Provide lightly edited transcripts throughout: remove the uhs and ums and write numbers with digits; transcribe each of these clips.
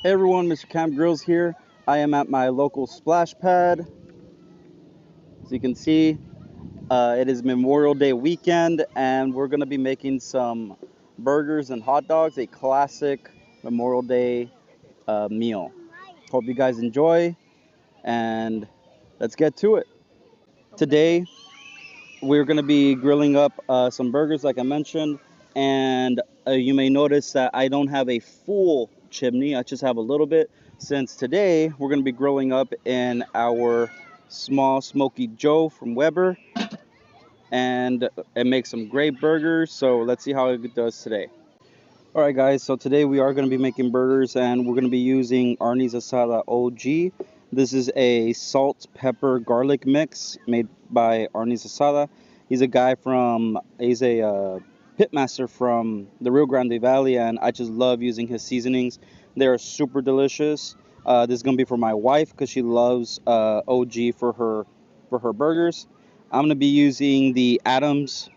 Hey everyone, Mr.CampGrills here. I am at my local splash pad. As you can see, it is Memorial Day weekend and we're going to be making some burgers and hot dogs, a classic Memorial Day meal. Hope you guys enjoy and let's get to it. Today, we're going to be grilling up some burgers like I mentioned, and you may notice that I don't have a full chimney. I just have a little bit, since today we're going to be grilling up in our small smoky Joe from Weber, and it makes some great burgers. So let's see how it does today. All right, guys, so today we are going to be making burgers and we're going to be using Arnie's Asada OG. This is a salt, pepper, garlic mix made by Arnie's Asada. He's a pitmaster from the Rio Grande Valley, and I just love using his seasonings. They are super delicious. This is going to be for my wife because she loves OG for her burgers. I'm going to be using the Adams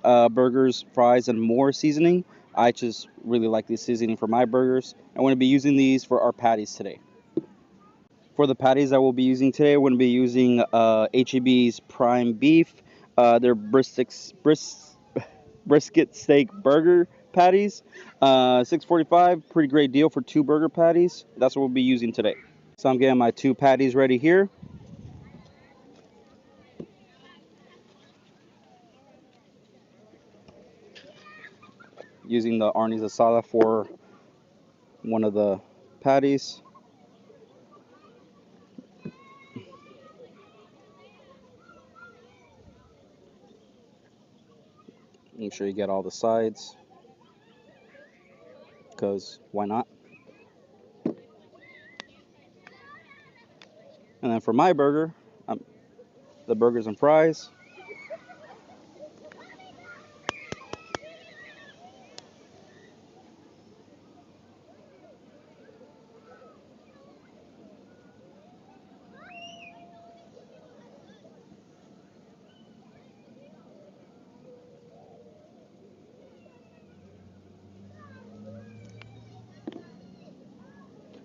burgers, fries, and more seasoning. I just really like this seasoning for my burgers. I'm going to be using these for our patties today. For the patties I will be using today, we're going to be using HEB's prime beef. They're brisket steak burger patties. 6.45, pretty great deal for two burger patties. That's what we'll be using today. So I'm getting my two patties ready here. Using the Arnie's Asada for one of the patties. Make sure you get all the sides, because why not? And then for my burger, the burgers and fries.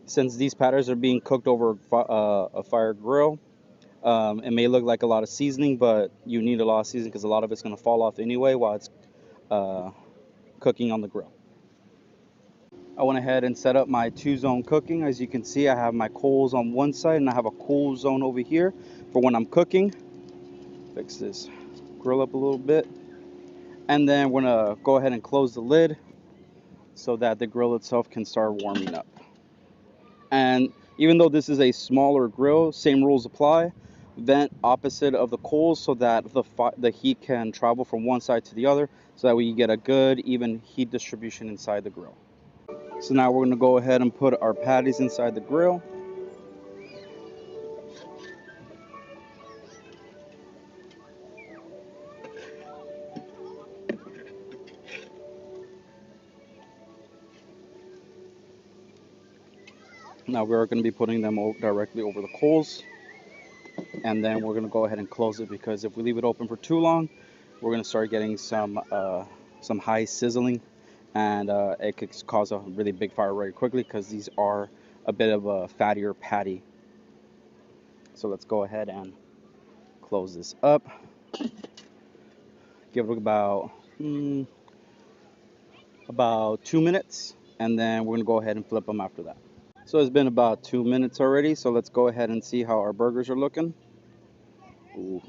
Since these patties are being cooked over a fire grill, it may look like a lot of seasoning, but you need a lot of seasoning because a lot of it's going to fall off anyway while it's uh, cooking on the grill. I went ahead and set up my two-zone cooking. As you can see, I have my coals on one side and I have a cool zone over here for when I'm cooking. Fix this grill up a little bit. And then we're going to go ahead and close the lid so that the grill itself can start warming up. And even though this is a smaller grill, same rules apply. Vent opposite of the coals so that the heat can travel from one side to the other, so that we get a good even heat distribution inside the grill. So now we're going to go ahead and put our patties inside the grill. Now we're going to be putting them directly over the coals, and then we're going to go ahead and close it, because if we leave it open for too long, we're going to start getting some high sizzling, and it could cause a really big fire very quickly, because these are a bit of a fattier patty. So let's go ahead and close this up. Give it about 2 minutes, and then we're going to go ahead and flip them after that. So it's been about 2 minutes already, so let's go ahead and see how our burgers are looking. Ooh.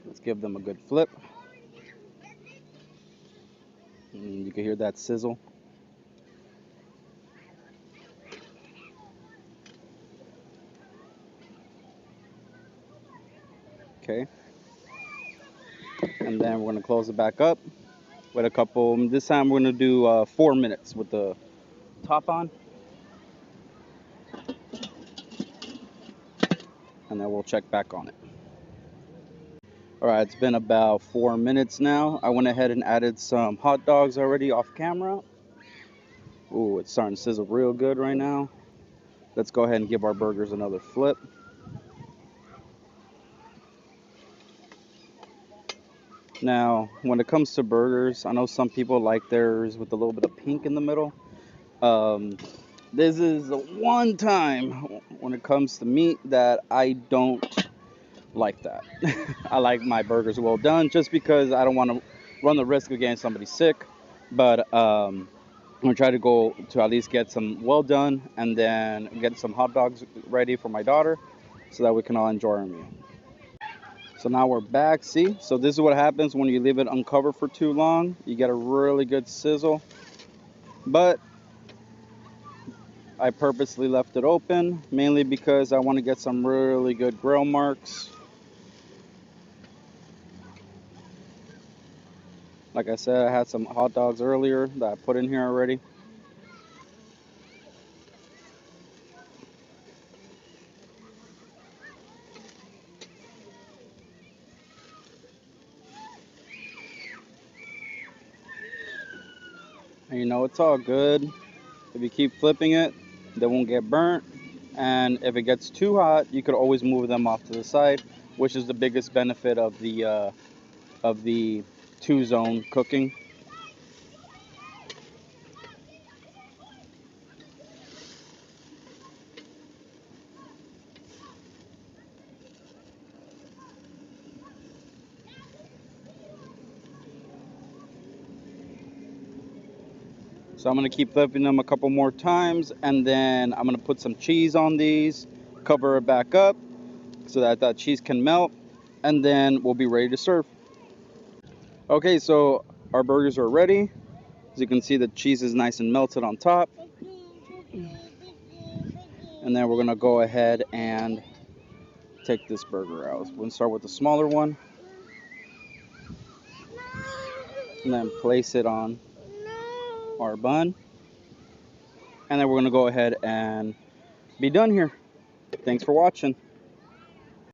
Let's give them a good flip. And you can hear that sizzle. Okay. And then we're going to close it back up with a couple. This time we're going to do 4 minutes with the top on. And then we'll check back on it. All right, it's been about 4 minutes now. I went ahead and added some hot dogs already off camera. Ooh, it's starting to sizzle real good right now. Let's go ahead and give our burgers another flip. Now, when it comes to burgers, I know some people like theirs with a little bit of pink in the middle. Um, this is the one time when it comes to meat that I don't like that. I like my burgers well done just because I don't want to run the risk of getting somebody sick. But I'm gonna try to go to at least get some well done and then get some hot dogs ready for my daughter so that we can all enjoy our meal. So now we're back. See, so this is what happens when you leave it uncovered for too long. You get a really good sizzle. But I purposely left it open mainly because I want to get some really good grill marks. Like I said, I had some hot dogs earlier that I put in here already. And you know, it's all good. If you keep flipping it, they won't get burnt. And if it gets too hot, you could always move them off to the side, which is the biggest benefit of the two-zone cooking. So I'm gonna keep flipping them a couple more times, and then I'm gonna put some cheese on these, cover it back up so that that cheese can melt, and then we'll be ready to serve. Okay, so our burgers are ready. As you can see, the cheese is nice and melted on top. And then we're gonna go ahead and take this burger out. We're gonna start with the smaller one, and then place it on our bun. And then we're gonna go ahead and be done here. Thanks for watching.